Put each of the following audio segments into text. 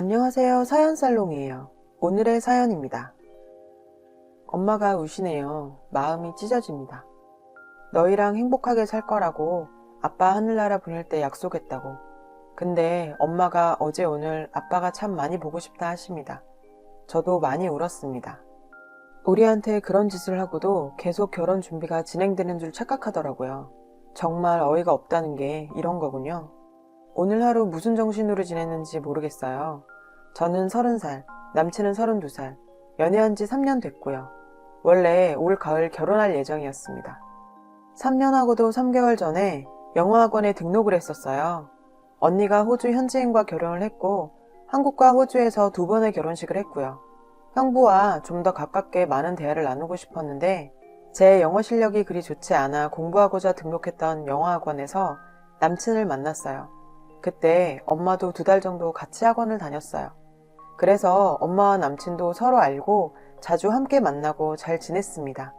안녕하세요. 사연살롱이에요. 오늘의 사연입니다. 엄마가 우시네요. 마음이 찢어집니다. 너희랑 행복하게 살 거라고 아빠 하늘나라 보낼 때 약속했다고. 근데 엄마가 어제 오늘 아빠가 참 많이 보고 싶다 하십니다. 저도 많이 울었습니다. 우리한테 그런 짓을 하고도 계속 결혼 준비가 진행되는 줄 착각하더라고요. 정말 어이가 없다는 게 이런 거군요. 오늘 하루 무슨 정신으로 지냈는지 모르겠어요. 저는 30살, 남친은 32살, 연애한 지 3년 됐고요. 원래 올 가을 결혼할 예정이었습니다. 3년하고도 3개월 전에 영어학원에 등록을 했었어요. 언니가 호주 현지인과 결혼을 했고 한국과 호주에서 2번의 결혼식을 했고요. 형부와 좀 더 가깝게 많은 대화를 나누고 싶었는데 제 영어 실력이 그리 좋지 않아 공부하고자 등록했던 영어학원에서 남친을 만났어요. 그때 엄마도 2달 정도 같이 학원을 다녔어요. 그래서 엄마와 남친도 서로 알고 자주 함께 만나고 잘 지냈습니다.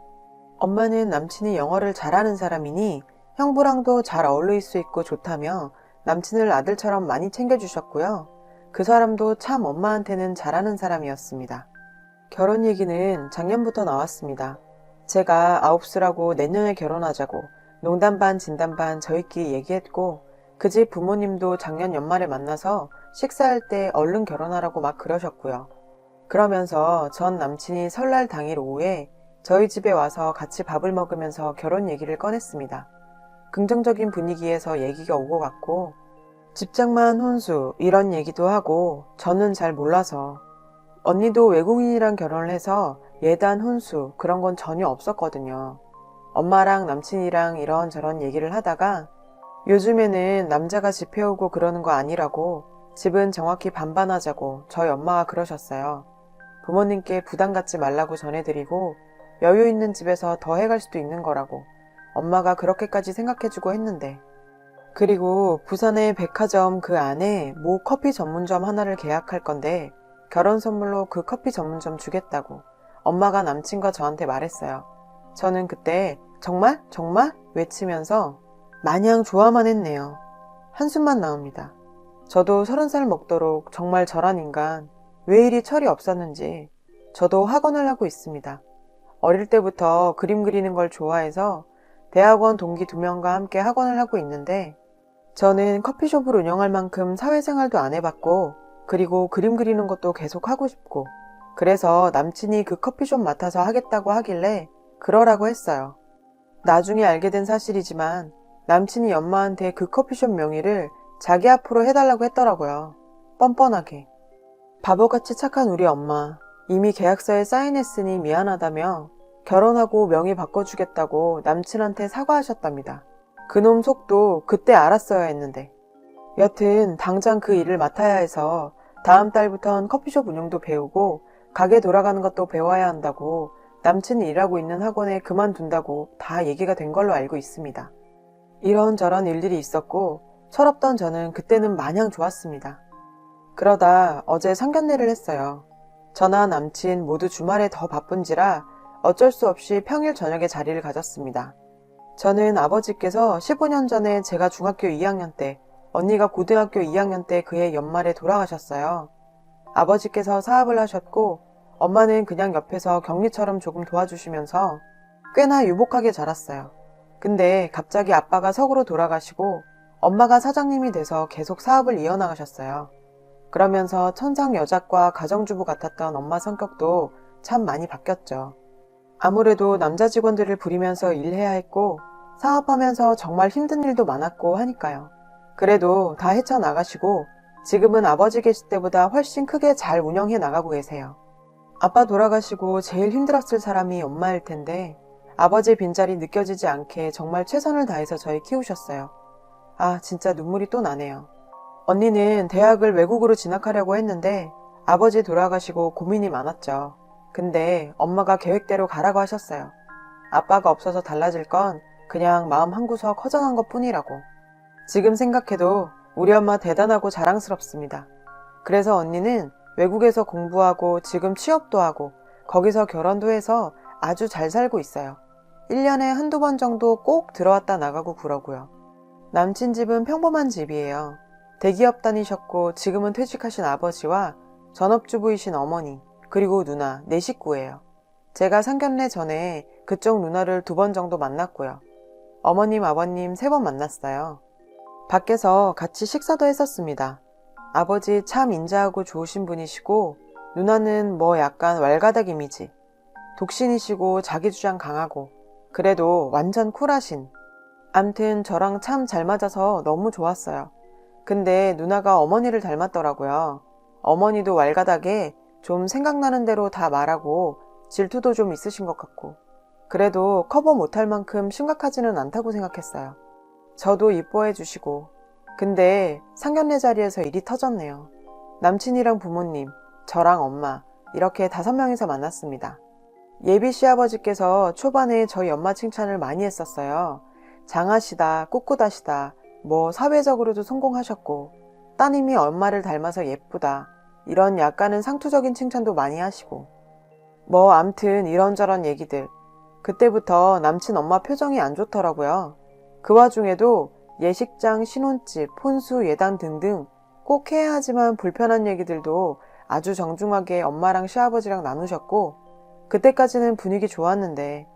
엄마는 남친이 영어를 잘하는 사람이니 형부랑도 잘 어울릴 수 있고 좋다며 남친을 아들처럼 많이 챙겨주셨고요. 그 사람도 참 엄마한테는 잘하는 사람이었습니다. 결혼 얘기는 작년부터 나왔습니다. 제가 9수라고 내년에 결혼하자고 농담 반 진담 반 저희끼리 얘기했고 그 집 부모님도 작년 연말에 만나서 식사할 때 얼른 결혼하라고 막 그러셨고요. 그러면서 전 남친이 설날 당일 오후에 저희 집에 와서 같이 밥을 먹으면서 결혼 얘기를 꺼냈습니다. 긍정적인 분위기에서 얘기가 오고 갔고 집장만 혼수 이런 얘기도 하고 저는 잘 몰라서 언니도 외국인이랑 결혼을 해서 예단 혼수 그런 건 전혀 없었거든요. 엄마랑 남친이랑 이런저런 얘기를 하다가 요즘에는 남자가 집 해오고 그러는 거 아니라고 집은 정확히 반반하자고 저희 엄마가 그러셨어요. 부모님께 부담 갖지 말라고 전해드리고 여유 있는 집에서 더 해갈 수도 있는 거라고 엄마가 그렇게까지 생각해주고 했는데 그리고 부산의 백화점 그 안에 모 커피 전문점 하나를 계약할 건데 결혼 선물로 그 커피 전문점 주겠다고 엄마가 남친과 저한테 말했어요. 저는 그때 정말? 정말? 외치면서 마냥 좋아만 했네요. 한숨만 나옵니다. 저도 30살 먹도록 정말 저란 인간 왜 이리 철이 없었는지 저도 학원을 하고 있습니다. 어릴 때부터 그림 그리는 걸 좋아해서 대학원 동기 2명과 함께 학원을 하고 있는데 저는 커피숍을 운영할 만큼 사회생활도 안 해봤고 그리고 그림 그리는 것도 계속 하고 싶고 그래서 남친이 그 커피숍 맡아서 하겠다고 하길래 그러라고 했어요. 나중에 알게 된 사실이지만 남친이 엄마한테 그 커피숍 명의를 자기 앞으로 해달라고 했더라고요. 뻔뻔하게. 바보같이 착한 우리 엄마. 이미 계약서에 사인했으니 미안하다며 결혼하고 명의 바꿔주겠다고 남친한테 사과하셨답니다. 그놈 속도 그때 알았어야 했는데. 여튼 당장 그 일을 맡아야 해서 다음 달부턴 커피숍 운영도 배우고 가게 돌아가는 것도 배워야 한다고 남친이 일하고 있는 학원에 그만둔다고 다 얘기가 된 걸로 알고 있습니다. 이런저런 일들이 있었고 철없던 저는 그때는 마냥 좋았습니다. 그러다 어제 상견례를 했어요. 저나 남친 모두 주말에 더 바쁜지라 어쩔 수 없이 평일 저녁에 자리를 가졌습니다. 저는 아버지께서 15년 전에 제가 중학교 2학년 때 언니가 고등학교 2학년 때 그해 연말에 돌아가셨어요. 아버지께서 사업을 하셨고 엄마는 그냥 옆에서 격리처럼 조금 도와주시면서 꽤나 유복하게 자랐어요. 근데 갑자기 아빠가 석으로 돌아가시고 엄마가 사장님이 돼서 계속 사업을 이어나가셨어요. 그러면서 천상 여작과 가정주부 같았던 엄마 성격도 참 많이 바뀌었죠. 아무래도 남자 직원들을 부리면서 일해야 했고 사업하면서 정말 힘든 일도 많았고 하니까요. 그래도 다 헤쳐나가시고 지금은 아버지 계실 때보다 훨씬 크게 잘 운영해 나가고 계세요. 아빠 돌아가시고 제일 힘들었을 사람이 엄마일 텐데 아버지의 빈자리 느껴지지 않게 정말 최선을 다해서 저희 키우셨어요. 아, 진짜 눈물이 또 나네요. 언니는 대학을 외국으로 진학하려고 했는데 아버지 돌아가시고 고민이 많았죠. 근데 엄마가 계획대로 가라고 하셨어요. 아빠가 없어서 달라질 건 그냥 마음 한구석 허전한 것 뿐이라고. 지금 생각해도 우리 엄마 대단하고 자랑스럽습니다. 그래서 언니는 외국에서 공부하고 지금 취업도 하고 거기서 결혼도 해서 아주 잘 살고 있어요. 1년에 한두 번 정도 꼭 들어왔다 나가고 그러고요. 남친 집은 평범한 집이에요. 대기업 다니셨고 지금은 퇴직하신 아버지와 전업주부이신 어머니, 그리고 누나, 네 식구예요. 제가 상견례 전에 그쪽 누나를 2번 정도 만났고요. 어머님, 아버님 3번 만났어요. 밖에서 같이 식사도 했었습니다. 아버지 참 인자하고 좋으신 분이시고 누나는 뭐 약간 왈가닥 이미지. 독신이시고 자기 주장 강하고 그래도 완전 쿨하신. 암튼 저랑 참 잘 맞아서 너무 좋았어요. 근데 누나가 어머니를 닮았더라고요. 어머니도 왈가닥에 좀 생각나는 대로 다 말하고 질투도 좀 있으신 것 같고 그래도 커버 못할 만큼 심각하지는 않다고 생각했어요. 저도 이뻐해 주시고 근데 상견례 자리에서 일이 터졌네요. 남친이랑 부모님, 저랑 엄마 이렇게 5명이서 만났습니다. 예비 시아버지께서 초반에 저희 엄마 칭찬을 많이 했었어요. 장하시다, 꿋꿋하시다, 뭐 사회적으로도 성공하셨고 따님이 엄마를 닮아서 예쁘다 이런 약간은 상투적인 칭찬도 많이 하시고 뭐 암튼 이런저런 얘기들. 그때부터 남친 엄마 표정이 안 좋더라고요. 그 와중에도 예식장, 신혼집, 혼수, 예단 등등 꼭 해야 하지만 불편한 얘기들도 아주 정중하게 엄마랑 시아버지랑 나누셨고 그때까지는 분위기 좋았는데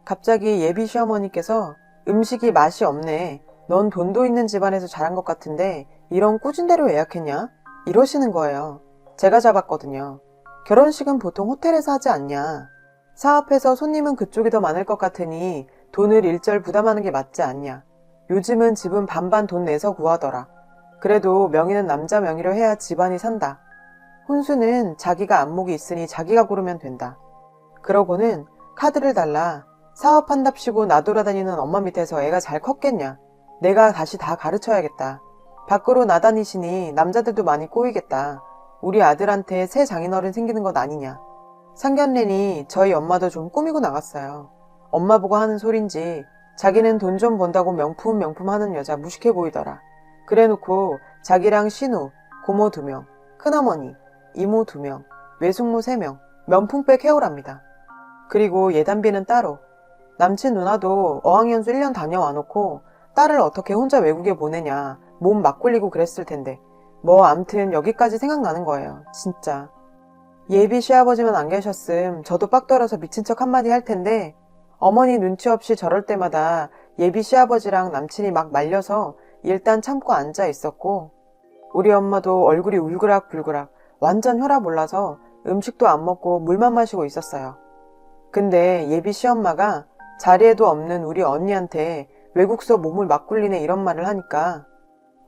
갑자기 예비 시어머니께서 음식이 맛이 없네. 넌 돈도 있는 집안에서 자란 것 같은데 이런 꾸진 대로 예약했냐? 이러시는 거예요. 제가 잡았거든요. 결혼식은 보통 호텔에서 하지 않냐. 사업해서 손님은 그쪽이 더 많을 것 같으니 돈을 일절 부담하는 게 맞지 않냐. 요즘은 집은 반반 돈 내서 구하더라. 그래도 명의는 남자 명의로 해야 집안이 산다. 혼수는 자기가 안목이 있으니 자기가 고르면 된다. 그러고는 카드를 달라. 사업한답시고 나돌아다니는 엄마 밑에서 애가 잘 컸겠냐. 내가 다시 다 가르쳐야겠다. 밖으로 나다니시니 남자들도 많이 꼬이겠다. 우리 아들한테 새 장인어른 생기는 것 아니냐. 상견례니 저희 엄마도 좀 꾸미고 나갔어요. 엄마 보고 하는 소린지 자기는 돈 좀 번다고 명품 하는 여자 무식해 보이더라. 그래놓고 자기랑 신우, 고모 2명, 큰어머니, 이모 2명, 외숙모 3명, 명품백 해오랍니다. 그리고 예단비는 따로. 남친 누나도 어학연수 1년 다녀와 놓고 딸을 어떻게 혼자 외국에 보내냐. 몸 막 굴리고 그랬을 텐데. 뭐 암튼 여기까지 생각나는 거예요. 진짜. 예비 시아버지만 안 계셨음 저도 빡 떨어서 미친 척 한마디 할 텐데 어머니 눈치 없이 저럴 때마다 예비 시아버지랑 남친이 막 말려서 일단 참고 앉아 있었고 우리 엄마도 얼굴이 울그락불그락 완전 혈압 올라서 음식도 안 먹고 물만 마시고 있었어요. 근데 예비 시엄마가 자리에도 없는 우리 언니한테 외국서 몸을 막 굴리네 이런 말을 하니까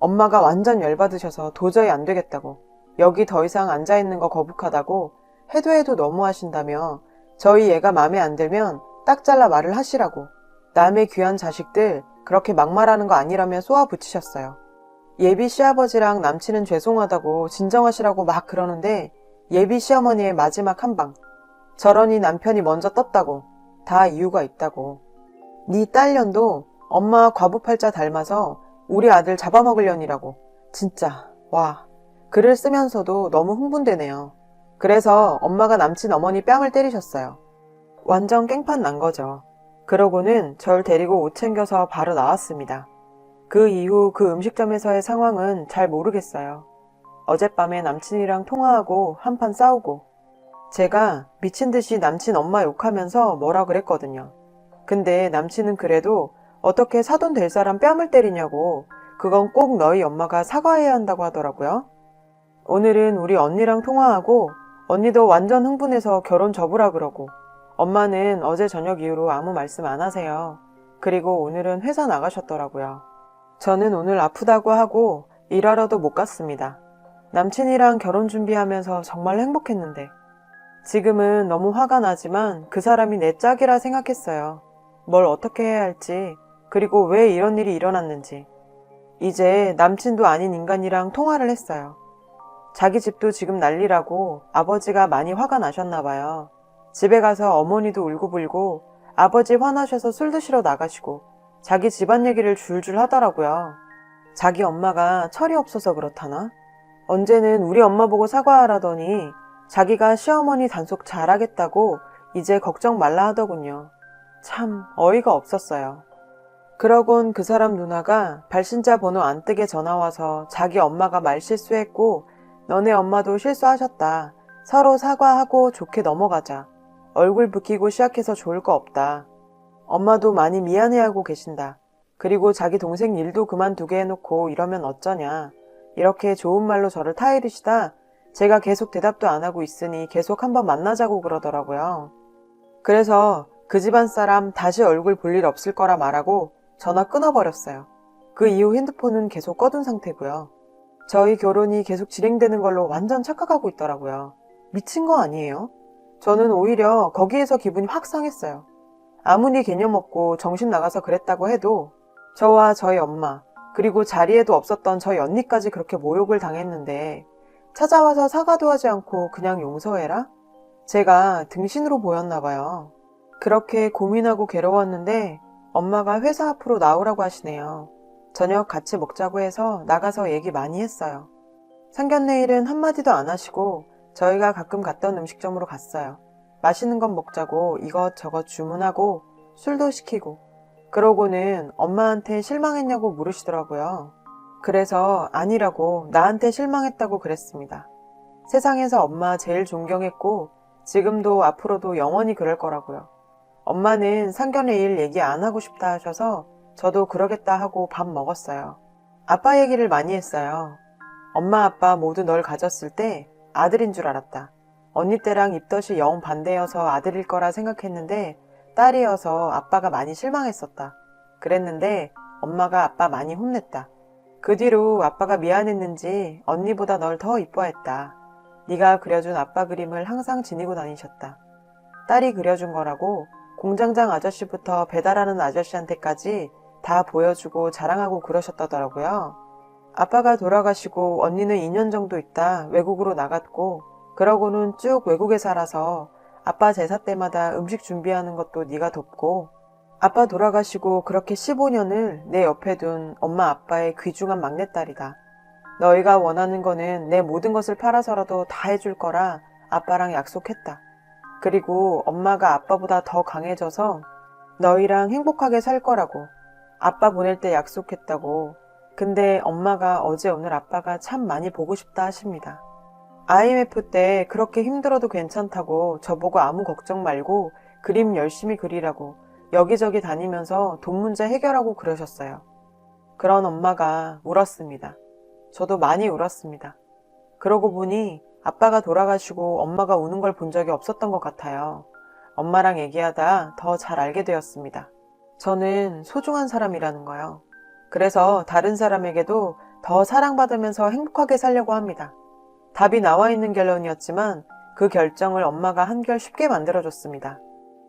엄마가 완전 열받으셔서 도저히 안 되겠다고 여기 더 이상 앉아있는 거 거북하다고 해도 너무하신다며 저희 애가 마음에 안 들면 딱 잘라 말을 하시라고 남의 귀한 자식들 그렇게 막말하는 거 아니라며 쏘아붙이셨어요. 예비 시아버지랑 남친은 죄송하다고 진정하시라고 막 그러는데 예비 시어머니의 마지막 한방 저러니 남편이 먼저 떴다고 다 이유가 있다고 네 딸년도 엄마 과부팔자 닮아서 우리 아들 잡아먹으려니라고 진짜 와 글을 쓰면서도 너무 흥분되네요. 그래서 엄마가 남친 어머니 뺨을 때리셨어요. 완전 깽판 난 거죠. 그러고는 절 데리고 옷 챙겨서 바로 나왔습니다. 그 이후 그 음식점에서의 상황은 잘 모르겠어요. 어젯밤에 남친이랑 통화하고 한판 싸우고 제가 미친 듯이 남친 엄마 욕하면서 뭐라 그랬거든요. 근데 남친은 그래도 어떻게 사돈 될 사람 뺨을 때리냐고 그건 꼭 너희 엄마가 사과해야 한다고 하더라고요. 오늘은 우리 언니랑 통화하고 언니도 완전 흥분해서 결혼 접으라 그러고 엄마는 어제 저녁 이후로 아무 말씀 안 하세요. 그리고 오늘은 회사 나가셨더라고요. 저는 오늘 아프다고 하고 일하러도 못 갔습니다. 남친이랑 결혼 준비하면서 정말 행복했는데 지금은 너무 화가 나지만 그 사람이 내 짝이라 생각했어요. 뭘 어떻게 해야 할지 그리고 왜 이런 일이 일어났는지 이제 남친도 아닌 인간이랑 통화를 했어요. 자기 집도 지금 난리라고 아버지가 많이 화가 나셨나 봐요. 집에 가서 어머니도 울고불고 아버지 화나셔서 술 드시러 나가시고 자기 집안 얘기를 줄줄 하더라고요. 자기 엄마가 철이 없어서 그렇다나? 언제는 우리 엄마 보고 사과하라더니 자기가 시어머니 단속 잘하겠다고 이제 걱정 말라 하더군요. 참 어이가 없었어요. 그러곤 그 사람 누나가 발신자 번호 안 뜨게 전화와서 자기 엄마가 말실수했고 너네 엄마도 실수하셨다. 서로 사과하고 좋게 넘어가자. 얼굴 붉히고 시작해서 좋을 거 없다. 엄마도 많이 미안해하고 계신다. 그리고 자기 동생 일도 그만두게 해놓고 이러면 어쩌냐. 이렇게 좋은 말로 저를 타이르시다 제가 계속 대답도 안 하고 있으니 계속 한번 만나자고 그러더라고요. 그래서 그 집안 사람 다시 얼굴 볼 일 없을 거라 말하고 전화 끊어버렸어요. 그 이후 핸드폰은 계속 꺼둔 상태고요. 저희 결혼이 계속 진행되는 걸로 완전 착각하고 있더라고요. 미친 거 아니에요? 저는 오히려 거기에서 기분이 확 상했어요. 아무리 개념 없고 정신 나가서 그랬다고 해도 저와 저희 엄마 그리고 자리에도 없었던 저희 언니까지 그렇게 모욕을 당했는데 찾아와서 사과도 하지 않고 그냥 용서해라? 제가 등신으로 보였나 봐요. 그렇게 고민하고 괴로웠는데 엄마가 회사 앞으로 나오라고 하시네요. 저녁 같이 먹자고 해서 나가서 얘기 많이 했어요. 상견례일은 한마디도 안 하시고 저희가 가끔 갔던 음식점으로 갔어요. 맛있는 건 먹자고 이것저것 주문하고 술도 시키고 그러고는 엄마한테 실망했냐고 물으시더라고요. 그래서 아니라고 나한테 실망했다고 그랬습니다. 세상에서 엄마 제일 존경했고 지금도 앞으로도 영원히 그럴 거라고요. 엄마는 상견례일 얘기 안 하고 싶다 하셔서 저도 그러겠다 하고 밥 먹었어요. 아빠 얘기를 많이 했어요. 엄마 아빠 모두 널 가졌을 때 아들인 줄 알았다. 언니 때랑 입덧이 영 반대여서 아들일 거라 생각했는데 딸이어서 아빠가 많이 실망했었다. 그랬는데 엄마가 아빠 많이 혼냈다. 그 뒤로 아빠가 미안했는지 언니보다 널 더 이뻐했다. 네가 그려준 아빠 그림을 항상 지니고 다니셨다. 딸이 그려준 거라고 공장장 아저씨부터 배달하는 아저씨한테까지 다 보여주고 자랑하고 그러셨다더라고요. 아빠가 돌아가시고 언니는 2년 정도 있다 외국으로 나갔고 그러고는 쭉 외국에 살아서 아빠 제사 때마다 음식 준비하는 것도 네가 돕고 아빠 돌아가시고 그렇게 15년을 내 옆에 둔 엄마 아빠의 귀중한 막내딸이다. 너희가 원하는 거는 내 모든 것을 팔아서라도 다 해줄 거라 아빠랑 약속했다. 그리고 엄마가 아빠보다 더 강해져서 너희랑 행복하게 살 거라고 아빠 보낼 때 약속했다고. 근데 엄마가 어제 오늘 아빠가 참 많이 보고 싶다 하십니다. IMF 때 그렇게 힘들어도 괜찮다고 저보고 아무 걱정 말고 그림 열심히 그리라고 여기저기 다니면서 돈 문제 해결하고 그러셨어요. 그런 엄마가 울었습니다. 저도 많이 울었습니다. 그러고 보니 아빠가 돌아가시고 엄마가 우는 걸 본 적이 없었던 것 같아요. 엄마랑 얘기하다 더 잘 알게 되었습니다. 저는 소중한 사람이라는 거요. 그래서 다른 사람에게도 더 사랑받으면서 행복하게 살려고 합니다. 답이 나와 있는 결론이었지만 그 결정을 엄마가 한결 쉽게 만들어줬습니다.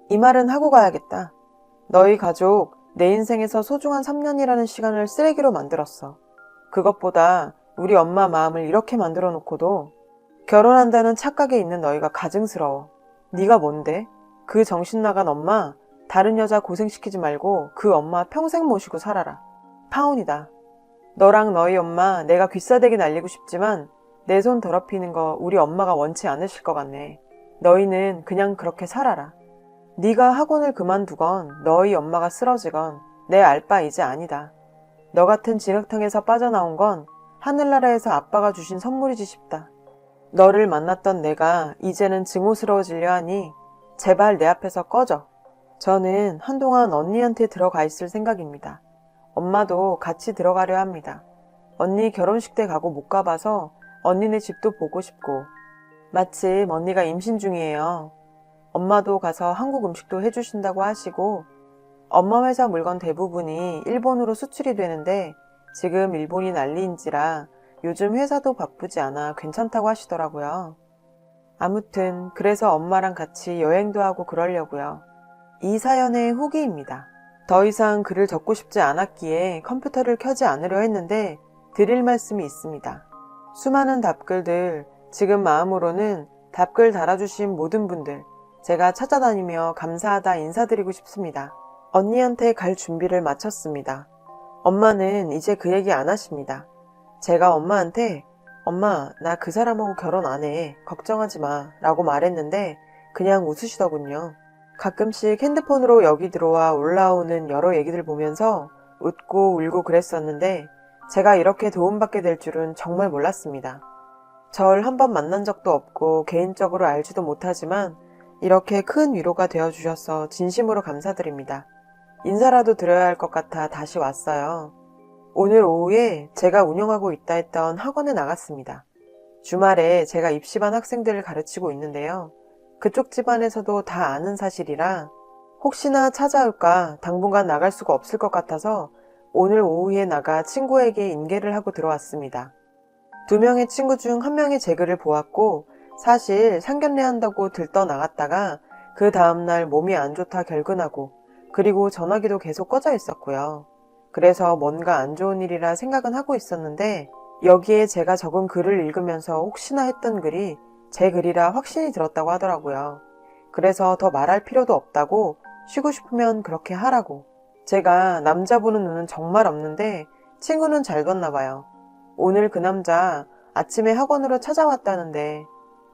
이 말은 하고 가야겠다. 너희 가족 내 인생에서 소중한 3년이라는 시간을 쓰레기로 만들었어. 그것보다 우리 엄마 마음을 이렇게 만들어 놓고도 결혼한다는 착각에 있는 너희가 가증스러워. 네가 뭔데? 그 정신 나간 엄마 다른 여자 고생시키지 말고 그 엄마 평생 모시고 살아라. 파혼이다. 너랑 너희 엄마 내가 귀싸대기 날리고 싶지만 내 손 더럽히는 거 우리 엄마가 원치 않으실 것 같네. 너희는 그냥 그렇게 살아라. 네가 학원을 그만두건 너희 엄마가 쓰러지건 내 알 바 이제 아니다. 너 같은 진흙탕에서 빠져나온 건 하늘나라에서 아빠가 주신 선물이지 싶다. 너를 만났던 내가 이제는 증오스러워지려 하니 제발 내 앞에서 꺼져. 저는 한동안 언니한테 들어가 있을 생각입니다. 엄마도 같이 들어가려 합니다. 언니 결혼식 때 가고 못 가봐서 언니네 집도 보고 싶고 마침 언니가 임신 중이에요. 엄마도 가서 한국 음식도 해주신다고 하시고 엄마 회사 물건 대부분이 일본으로 수출이 되는데 지금 일본이 난리인지라 요즘 회사도 바쁘지 않아 괜찮다고 하시더라고요. 아무튼 그래서 엄마랑 같이 여행도 하고 그러려고요. 이 사연의 후기입니다. 더 이상 글을 적고 싶지 않았기에 컴퓨터를 켜지 않으려 했는데 드릴 말씀이 있습니다. 수많은 답글들, 지금 마음으로는 답글 달아주신 모든 분들 제가 찾아다니며 감사하다 인사드리고 싶습니다. 언니한테 갈 준비를 마쳤습니다. 엄마는 이제 그 얘기 안 하십니다. 제가 엄마한테 엄마 나 그 사람하고 결혼 안 해. 걱정하지 마 라고 말했는데 그냥 웃으시더군요. 가끔씩 핸드폰으로 여기 들어와 올라오는 여러 얘기들 보면서 웃고 울고 그랬었는데 제가 이렇게 도움받게 될 줄은 정말 몰랐습니다. 절 한 번 만난 적도 없고 개인적으로 알지도 못하지만 이렇게 큰 위로가 되어주셔서 진심으로 감사드립니다. 인사라도 드려야 할 것 같아 다시 왔어요. 오늘 오후에 제가 운영하고 있다 했던 학원에 나갔습니다. 주말에 제가 입시반 학생들을 가르치고 있는데요. 그쪽 집안에서도 다 아는 사실이라 혹시나 찾아올까 당분간 나갈 수가 없을 것 같아서 오늘 오후에 나가 친구에게 인계를 하고 들어왔습니다. 2명의 친구 중 1명이 제 글을 보았고 사실 상견례 한다고 들떠 나갔다가 그 다음날 몸이 안 좋다 결근하고 그리고 전화기도 계속 꺼져 있었고요. 그래서 뭔가 안 좋은 일이라 생각은 하고 있었는데 여기에 제가 적은 글을 읽으면서 혹시나 했던 글이 제 글이라 확신이 들었다고 하더라고요. 그래서 더 말할 필요도 없다고 쉬고 싶으면 그렇게 하라고. 제가 남자 보는 눈은 정말 없는데 친구는 잘 뒀나 봐요. 오늘 그 남자 아침에 학원으로 찾아왔다는데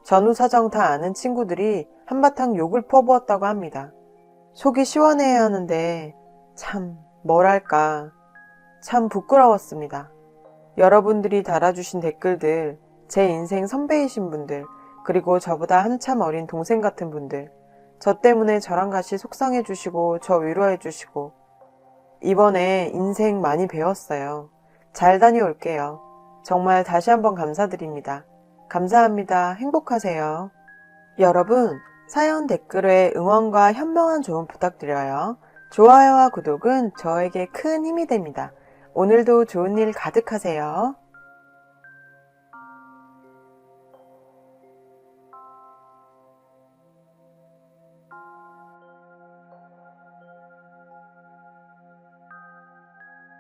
전후 사정 다 아는 친구들이 한바탕 욕을 퍼부었다고 합니다. 속이 시원해야 하는데 참 뭐랄까 참 부끄러웠습니다. 여러분들이 달아주신 댓글들, 제 인생 선배이신 분들, 그리고 저보다 한참 어린 동생 같은 분들, 저 때문에 저랑 같이 속상해주시고 저 위로해주시고 이번에 인생 많이 배웠어요. 잘 다녀올게요. 정말 다시 한번 감사드립니다. 감사합니다. 행복하세요. 여러분, 사연 댓글에 응원과 현명한 조언 부탁드려요. 좋아요와 구독은 저에게 큰 힘이 됩니다. 오늘도 좋은 일 가득하세요.